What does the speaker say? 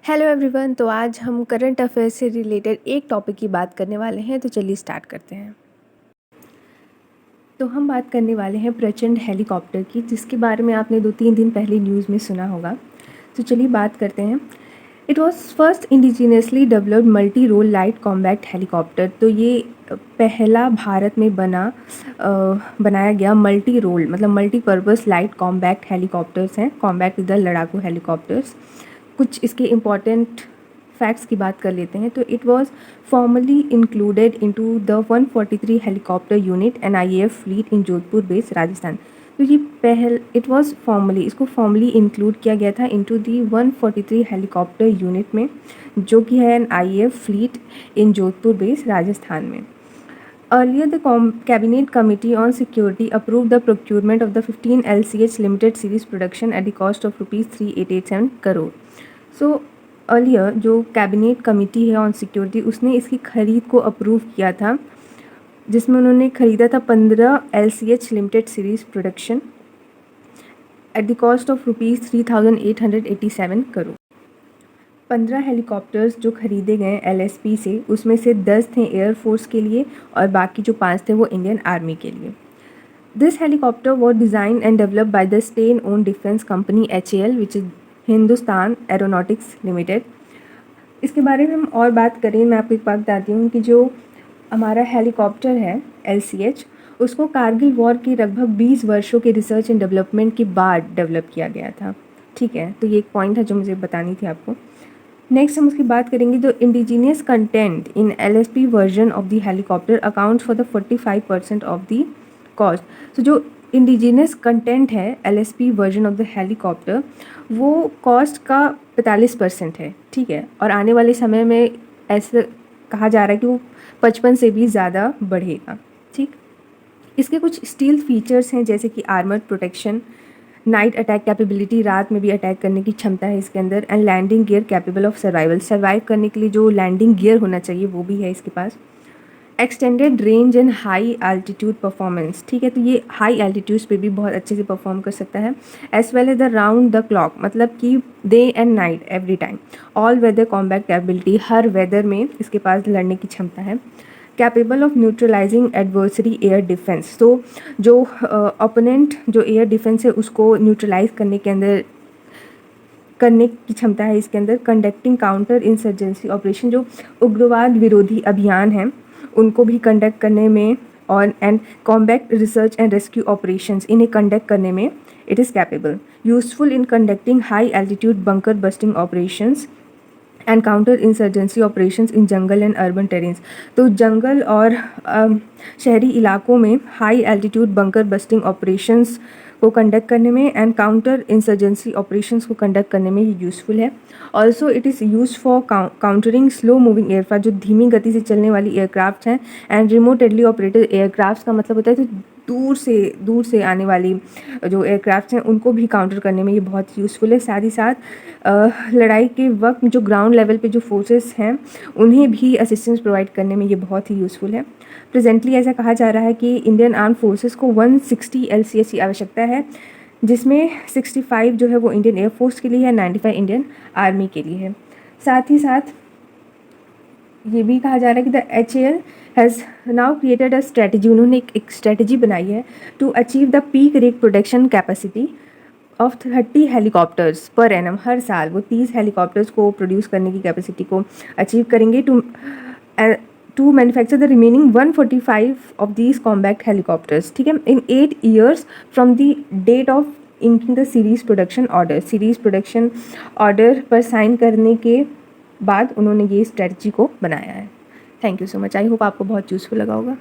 Hello everyone. तो आज हम करंट अफेयर्स से रिलेटेड एक टॉपिक की बात करने वाले हैं, तो चलिए स्टार्ट करते हैं। तो हम बात करने वाले हैं प्रचंड हेलीकॉप्टर की, जिसके बारे में आपने 2-3 दिन पहले न्यूज़ में सुना होगा। तो चलिए बात करते हैं। It was first indigenously developed multi role light combat helicopter. तो ये पहला भारत में बनाया गया मल्टी रोल मतलब मल्टीपर्पज़ लाइट कॉम्बैक्ट हेलीकॉप्टर्स हैं। कॉम्बैक्ट इधर लड़ाकू हेलीकॉप्टर्स। कुछ इसके इम्पॉर्टेंट फैक्ट्स की बात कर लेते हैं। तो it was formally included into the 143 helicopter unit NIAF fleet in Jodhpur base Rajasthan. तो ये इट वाज फॉर्मली, इसको फॉर्मली इंक्लूड किया गया था इनटू दी 143 हेलीकॉप्टर यूनिट में, जो कि है NIAF फ्लीट इन जोधपुर बेस राजस्थान में। Earlier, the Cabinet Committee on Security approved the procurement of the 15 LCH Limited Series production at the cost of rupees 3887 crore. So earlier जो cabinet committee है on security, उसने इसकी खरीद को अप्रूव किया था, जिसमें उन्होंने ख़रीदा था 15 LCH limited series production at the cost of rupees 3887 crore. 15 helicopters जो खरीदे गए LSP से, उसमें से 10 थे एयरफोर्स के लिए और बाकी जो 5 थे वो इंडियन आर्मी के लिए। This helicopter was design and developed by the stain own defence company HAL which is Hindustan aeronautics limited. इसके बारे में हम और बात करें, मैं आपको एक बात बताती हूँ कि जो हमारा हेलीकॉप्टर है LCH, उसको कारगिल वॉर के लगभग 20 वर्षों के रिसर्च एंड डेवलपमेंट के बाद डेवलप किया गया था। ठीक है, तो ये एक पॉइंट है जो मुझे बतानी थी आपको। नेक्स्ट हम उसकी बात करेंगे। The indigenous content in LSP version of the helicopter account for the 45% of the cost. तो जो इंडिजीनियस कंटेंट है LSP version of the helicopter, वो कॉस्ट का 45% है। ठीक है, और आने वाले समय में ऐसे कहा जा रहा है कि वो 55 से भी ज़्यादा बढ़ेगा। ठीक, इसके कुछ स्टील फीचर्स हैं, जैसे कि armoured protection, night attack capability, रात में भी अटैक करने की क्षमता है इसके अंदर, and landing gear capable of survive करने के लिए जो लैंडिंग गियर होना चाहिए वो भी है इसके पास। Extended range and high altitude performance. ठीक है, तो ये हाई एल्टीट्यूड्स पे भी बहुत अच्छे से परफॉर्म कर सकता है। As well as the round the clock, मतलब कि day and night every time. All weather combat capability, हर वेदर में इसके पास लड़ने की क्षमता है। Capable of neutralizing adversary air defence, तो जो ओपोनेंट जो एयर डिफेंस है उसको न्यूट्रलाइज करने की क्षमता है इसके अंदर। कंडक्टिंग काउंटर इंसर्जेंसी ऑपरेशन, जो उग्रवाद विरोधी अभियान हैं उनको भी कंडक्ट करने में, और and combat research and rescue operations, इन्हें कंडक्ट करने में it is capable. Useful in conducting high altitude bunker busting operations and counter insurgency operations in jungle and urban terrains. तो जंगल और शहरी इलाकों में high altitude bunker busting operations को कंडक्ट करने में एंड काउंटर इंसर्जेंसी ऑपरेशंस को कंडक्ट करने में ये यूज़फुल है। Also it is use for countering slow moving aircraft, जो धीमी गति से चलने वाली एयरक्राफ्ट हैं, एंड रिमोटेडली ऑपरेटेड एयरक्राफ्ट का मतलब होता है तो दूर से आने वाली जो एयरक्राफ्ट हैं उनको भी काउंटर करने में ये बहुत यूज़फुल है। साथ ही साथ लड़ाई के वक्त जो ग्राउंड लेवल पे जो फोर्सेस हैं उन्हें भी असिस्टेंस प्रोवाइड करने में ये बहुत ही यूज़फुल है। प्रेजेंटली ऐसा कहा जा रहा है कि इंडियन आर्म फोर्सेस को 160 LCH की आवश्यकता है, जिसमें 65 जो है वो इंडियन एयरफोर्स के लिए है, 95 इंडियन आर्मी के लिए है। साथ ही साथ ये भी कहा जा रहा है कि the HAL has now created a strategy, उन्होंने एक स्ट्रेटजी बनाई है to achieve the peak rate production capacity of 30 helicopters per annum. हर साल वो 30 हेलीकॉप्टर्स को प्रोड्यूस करने की कैपेसिटी को अचीव करेंगे to manufacture the remaining 145 of these combat helicopters. ठीक है, in 8 years from the date of inking the series production order. Series production order पर साइन करने के बाद उन्होंने ये स्ट्रेटजी को बनाया है। Thank you so much. I hope आपको बहुत यूज़फुल लगा होगा।